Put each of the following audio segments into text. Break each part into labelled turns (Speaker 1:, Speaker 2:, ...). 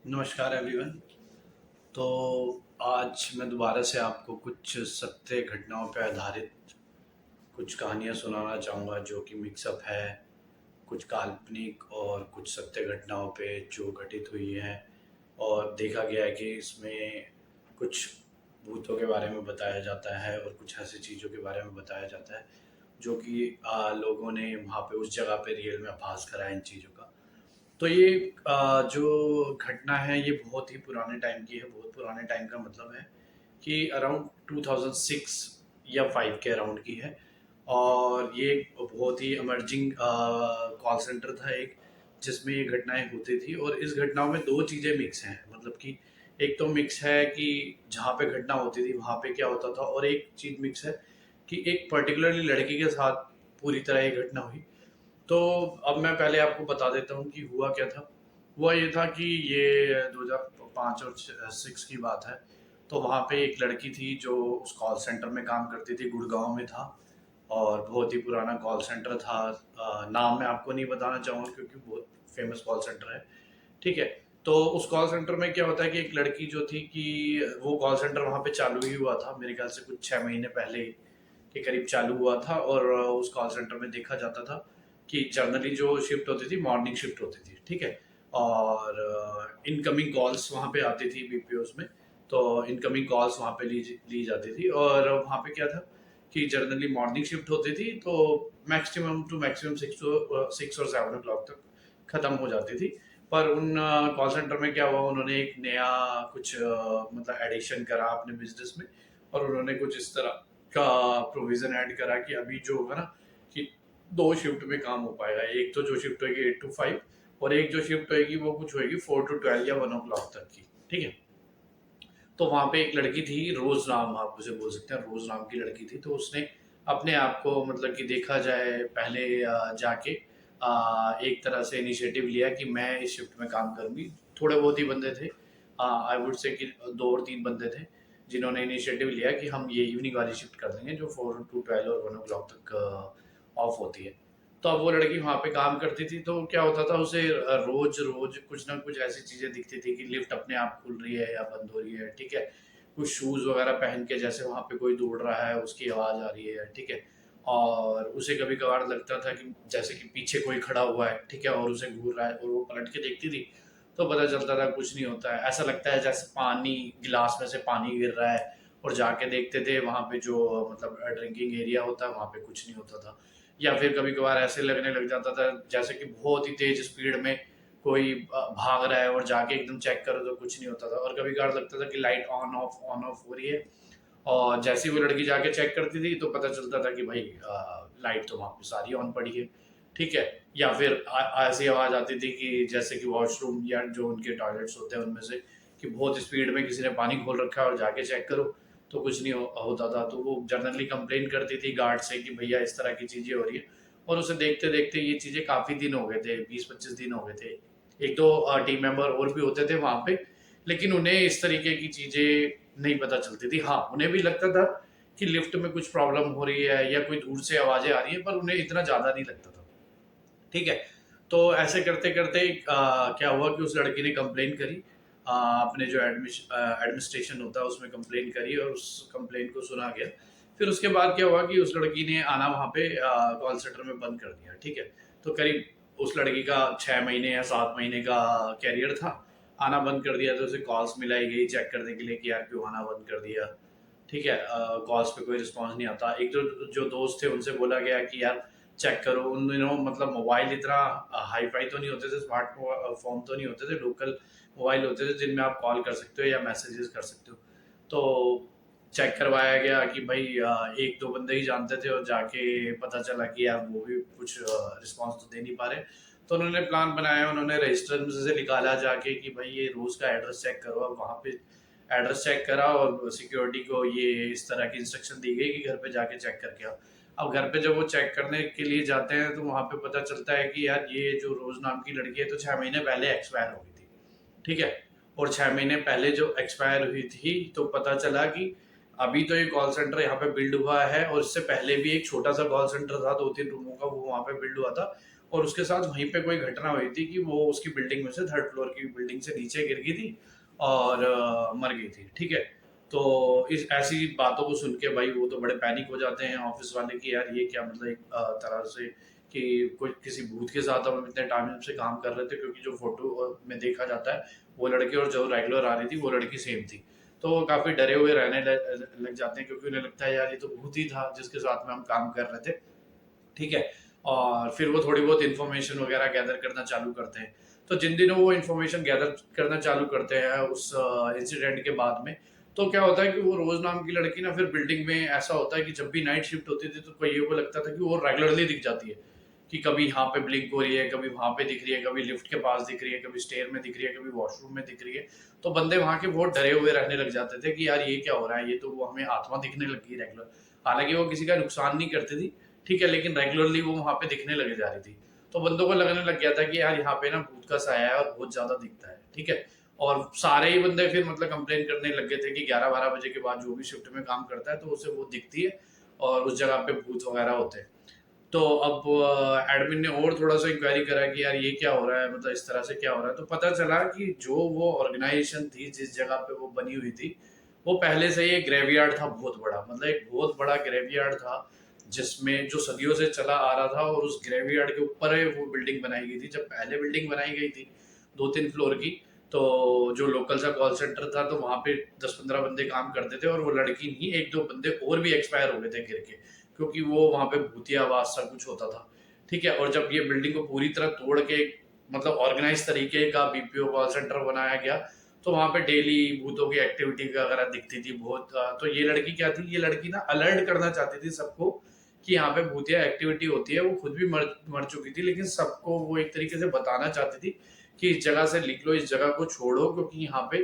Speaker 1: नमस्कार एवरीवन। तो आज मैं दोबारा से आपको कुछ सत्य घटनाओं पर आधारित कुछ कहानियाँ सुनाना चाहूँगा जो कि मिक्सअप है कुछ काल्पनिक और कुछ सत्य घटनाओं पे जो घटित हुई हैं। और देखा गया है कि इसमें कुछ भूतों के बारे में बताया जाता है और कुछ ऐसी चीज़ों के बारे में बताया जाता है जो कि लोगों ने वहाँ पे उस जगह पे रियल में आभास करा है इन चीज़ों का। तो ये जो घटना है ये बहुत ही पुराने टाइम की है। बहुत पुराने टाइम का मतलब है कि अराउंड 2006 या 5 के अराउंड की है। और ये एक बहुत ही इमर्जिंग कॉल सेंटर था एक, जिसमें ये घटनाएं होती थी। और इस घटनाओं में दो चीज़ें मिक्स हैं, मतलब कि एक तो मिक्स है कि जहाँ पे घटना होती थी वहाँ पे क्या होता था, और एक चीज़ मिक्स है कि एक पर्टिकुलरली लड़की के साथ पूरी तरह ये घटना हुई। तो अब मैं पहले आपको बता देता हूँ कि हुआ क्या था। हुआ ये था कि ये 2005 और 6 की बात है। तो वहाँ पे एक लड़की थी जो उस कॉल सेंटर में काम करती थी, गुड़गांव में था। और बहुत ही पुराना कॉल सेंटर था। नाम मैं आपको नहीं बताना चाहूँगा क्योंकि बहुत फेमस कॉल सेंटर है। ठीक है। तो उस कॉल सेंटर में क्या होता है कि एक लड़की जो थी कि वो कॉल सेंटर वहाँ पे चालू ही हुआ था, मेरे ख्याल से कुछ 6 महीने पहले के करीब चालू हुआ था। और उस कॉल सेंटर में देखा जाता था कि जनरली जो शिफ्ट होती थी मॉर्निंग शिफ्ट होती थी। ठीक है। और इनकमिंग कॉल्स वहाँ पे आती थी बीपीओस में। तो इनकमिंग कॉल्स वहाँ पे ली जाती थी। और वहाँ पे क्या था कि जनरली मॉर्निंग शिफ्ट होती थी, तो मैक्सिमम टू मैक्सिमम 6 और 7 ओ क्लॉक तक ख़त्म हो जाती थी। पर उन कॉल सेंटर में क्या हुआ, उन्होंने एक नया कुछ मतलब एडिशन करा अपने बिजनेस में। और उन्होंने कुछ इस तरह का प्रोविज़न ऐड करा कि अभी जो होगा ना कि 2 शिफ्ट में काम हो पाएगा। एक तो जो शिफ्ट होएगी 8 टू 5, और एक जो शिफ्ट होएगी वो कुछ होएगी 4 टू 12 या 1 ओ क्लॉक तक की। ठीक है। तो वहाँ पे एक लड़की थी, रोज़ नाम आप उसे बोल सकते हैं, रोज़ नाम की लड़की थी। तो उसने अपने आप को मतलब कि देखा जाए पहले जाके एक तरह से इनिशिएटिव लिया कि मैं इस शिफ्ट में काम करूँगी। थोड़े बहुत ही बंदे थे, आई वुड से कि 2 और 3 बंदे थे, जिन्होंने इनिशिएटिव लिया कि हम ये इवनिंग वाली शिफ्ट कर देंगे जो 4 टू 12 और 1 ओ क्लॉक तक ऑफ होती है। तो अब वो लड़की वहाँ पे काम करती थी, तो क्या होता था उसे रोज़-रोज़ कुछ ना कुछ ऐसी चीज़ें दिखती थी कि लिफ्ट अपने आप खुल रही है या बंद हो रही है। ठीक है। कुछ शूज़ वगैरह पहन के जैसे वहाँ पे कोई दौड़ रहा है उसकी आवाज़ आ रही है। ठीक है। और उसे कभी-कभार लगता था कि जैसे कि पीछे कोई खड़ा हुआ है, ठीक है, और उसे घूर रहा है, और वो पलट के देखती थी, तो पता चलता था कुछ नहीं होता है। ऐसा लगता है जैसे पानी गिलास में से पानी गिर रहा है। और जाके देखते थे वहाँ पे जो मतलब ड्रिंकिंग एरिया होता है वहाँ पे कुछ नहीं होता था। या फिर कभी-कभार ऐसे लगने लग जाता था जैसे कि बहुत ही तेज़ स्पीड में कोई भाग रहा है, और जाके एकदम चेक करो तो कुछ नहीं होता था। और कभी-कभार लगता था कि लाइट ऑन ऑफ हो रही है, और जैसे ही वो लड़की जाके चेक करती थी तो पता चलता था कि भाई लाइट तो वहाँ पे सारी ऑन पड़ी है। ठीक है। या फिर ऐसी आवाज़ आती थी कि जैसे कि वॉशरूम या जो उनके टॉयलेट्स होते हैं उनमें से कि बहुत स्पीड में किसी ने पानी खोल रखा है, और जाके चेक करो तो कुछ नहीं होता था। तो वो जनरली कंप्लेन करती थी गार्ड से कि भैया इस तरह की चीज़ें हो रही है। और उसे देखते-देखते ये चीज़ें काफ़ी दिन हो गए थे, 20-25 दिन हो गए थे। 1-2 टीम मेंबर और भी होते थे वहाँ पे, लेकिन उन्हें इस तरीके की चीज़ें नहीं पता चलती थी। हाँ, उन्हें भी लगता था कि लिफ्ट में कुछ प्रॉब्लम हो रही है या कोई दूर से आवाज़ें आ रही हैं, पर उन्हें इतना ज़्यादा नहीं लगता था। ठीक है। तो ऐसे करते-करते क्या हुआ कि उस लड़की ने कंप्लेन करी, अपने जो एडमिनिस्ट्रेशन होता है उसमें कंप्लेन करी, और उस कंप्लेन को सुना गया। फिर उसके बाद क्या हुआ कि उस लड़की ने आना वहाँ पे कॉल सेंटर में बंद कर दिया। ठीक है। तो करीब उस लड़की का 6 महीने या 7 महीने का कैरियर था। आना बंद कर दिया, तो उसे कॉल्स मिलाई गई चेक करने के लिए कि यार क्यों आना बंद कर दिया। ठीक है। कॉल्स पे कोई रिस्पॉन्स नहीं आता। एक जो दोस्त थे उनसे बोला गया कि यार चेक करो। उन दिनों मतलब मोबाइल इतना हाई फाई तो नहीं होते थे, स्मार्ट फोन तो नहीं होते थे, लोकल मोबाइल होते थे जिनमें आप कॉल कर सकते हो या मैसेजेस कर सकते हो। तो चेक करवाया गया कि भाई एक दो बंदे ही जानते थे, और जाके पता चला कि यार वो भी कुछ रिस्पॉन्स तो दे नहीं पा रहे। तो उन्होंने प्लान बनाया, उन्होंने रजिस्टर से निकाला जाके कि भाई ये रोज का एड्रेस चेक करो। अब वहाँ पे एड्रेस चेक करा, और सिक्योरिटी को ये इस तरह की इंस्ट्रक्शन दी गई कि घर पे जाके चेक करके आओ। अब घर पे जब वो चेक करने के लिए जाते हैं तो वहाँ पे पता चलता है कि यार ये जो रोज नाम की लड़की है तो 6 महीने पहले एक्सपायर हो गई थी। ठीक है। और 6 महीने पहले जो एक्सपायर हुई थी, तो पता चला कि अभी तो ये कॉल सेंटर यहाँ पे बिल्ड हुआ है, और इससे पहले भी एक छोटा सा कॉल सेंटर था 2-3 रूमों का, वो वहाँ पे बिल्ड हुआ था। और उसके साथ वहीं पे कोई घटना हुई थी कि वो उसकी बिल्डिंग में से, थर्ड फ्लोर की बिल्डिंग से नीचे गिर गई थी और मर गई थी। ठीक है, तो इस ऐसी बातों को सुन के भाई वो तो बड़े पैनिक हो जाते हैं ऑफिस वाले कि यार ये क्या, मतलब एक तरह से कि कोई किसी भूत के साथ हम इतने टाइम से काम कर रहे थे, क्योंकि जो फोटो में देखा जाता है वो लड़की और जो रेगुलर आ रही थी वो लड़की सेम थी। तो वो काफी डरे हुए रहने लग जाते हैं, क्योंकि उन्हें लगता है यार ये तो भूत ही था जिसके साथ में हम काम कर रहे थे। ठीक है, और फिर वो थोड़ी बहुत इन्फॉर्मेशन वगैरह गैदर करना चालू करते हैं। तो जिन दिनों वो इन्फॉर्मेशन गैदर करना चालू करते हैं उस इंसिडेंट के बाद में, तो क्या होता है कि वो रोज नाम की लड़की ना फिर बिल्डिंग में ऐसा होता है कि जब भी नाइट शिफ्ट होती थी तो कईयों को लगता था कि वो रेगुलरली दिख जाती है, कि कभी यहाँ पे ब्लिंक हो रही है, कभी वहां पे दिख रही है, कभी लिफ्ट के पास दिख रही है, कभी स्टेयर में दिख रही है, कभी वॉशरूम में दिख रही है। तो बंदे वहां के बहुत डरे हुए रहने लग जाते थे कि यार ये क्या हो रहा है, ये तो वो हमें आत्मा दिखने लगी रेगुलर। हालांकि वो किसी का नुकसान नहीं करती थी, ठीक है, लेकिन रेगुलरली वो वहां पे दिखने लगे जा रही थी। तो बंदों को लगने लग गया था कि यार यहाँ पे ना भूत का साया है और बहुत ज्यादा दिखता है। ठीक है, और सारे ही बंदे फिर मतलब कंप्लेन करने लग गए थे कि 11-12 बजे के बाद जो भी शिफ्ट में काम करता है तो उसे वो दिखती है और उस जगह पे भूत वगैरह होते हैं। तो अब एडमिन ने और थोड़ा सा इंक्वायरी करा कि यार ये क्या हो रहा है, मतलब इस तरह से क्या हो रहा है। तो पता चला कि जो वो ऑर्गेनाइजेशन थी जिस जगह पे वो बनी हुई थी, वो पहले से ही एक ग्रेवयार्ड था बहुत बड़ा, मतलब एक बहुत बड़ा ग्रेवयार्ड था जिसमें जो सदियों से चला आ रहा था। और उस ग्रेवयार्ड के ऊपर है वो बिल्डिंग बनाई गई थी। जब पहले बिल्डिंग बनाई गई थी 2-3 फ्लोर की, तो जो लोकल सा कॉल सेंटर था तो वहां पे 10-15 बंदे काम करते थे, और वो लड़की नहीं, 1-2 बंदे और भी एक्सपायर हो गए थे गिर के, क्योंकि वो वहां पे भूतिया आवाज सा कुछ होता था। ठीक है, और जब ये बिल्डिंग को पूरी तरह तोड़ के मतलब ऑर्गेनाइज तरीके का बीपीओ कॉल सेंटर बनाया गया, तो वहां पे डेली भूतों की एक्टिविटी वगैरह दिखती थी बहुत। तो ये लड़की क्या थी, ये लड़की ना अलर्ट करना चाहती थी सबको कि यहाँ पे भूतिया एक्टिविटी होती है। वो खुद भी मर चुकी थी, लेकिन सबको वो एक तरीके से बताना चाहती थी कि इस जगह से निकलो, इस जगह को छोड़ो, क्योंकि यहाँ पे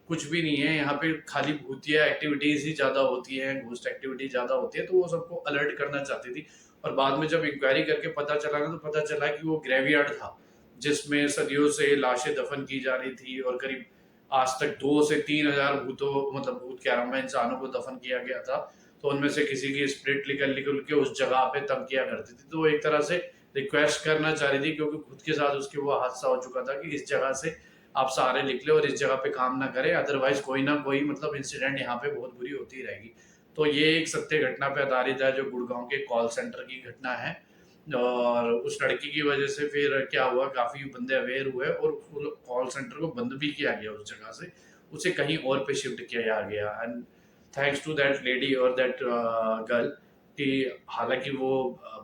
Speaker 1: कुछ भी नहीं है, यहाँ पे खाली भूतिया एक्टिविटीज ही ज्यादा होती है, घोस्ट एक्टिविटी ज्यादा होती है। तो वो सबको अलर्ट करना चाहती थी। और बाद में जब इंक्वायरी करके पता चला ना, तो पता चला कि वो ग्रेवयार्ड था जिसमें सदियों से लाशें दफन की जा रही थी, और करीब आज तक 2 से 3 हजार भूतों, मतलब भूत कह रहा हूं मैं, इंसानों को दफन किया गया था। तो उनमें से किसी की स्पिरिट निकल निकल के उस जगह पे तंग किया करती थी। तो वो एक तरह से रिक्वेस्ट करना चाह रही थी, क्योंकि खुद के साथ उसके वो हादसा हो चुका था कि इस जगह से आप सारे निकले और इस जगह पे काम ना करें, अदरवाइज कोई ना कोई मतलब इंसिडेंट यहाँ पे बहुत बुरी होती रहेगी। तो ये एक सत्य घटना पे आधारित है, जो गुड़गांव के कॉल सेंटर की घटना है। और उस लड़की की वजह से फिर क्या हुआ, काफी बंदे अवेयर हुए और कॉल सेंटर को बंद भी किया गया उस जगह से, उसे कहीं और पे शिफ्ट किया गया। And thanks to that lady और दैट गर्ल, कि हालांकि वो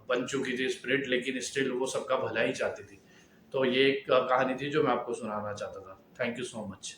Speaker 1: बन चुकी थी स्पिरिट, लेकिन स्टिल वो सबका भला ही चाहती थी। तो ये एक कहानी थी जो मैं आपको सुनाना चाहता था। Thank you so much.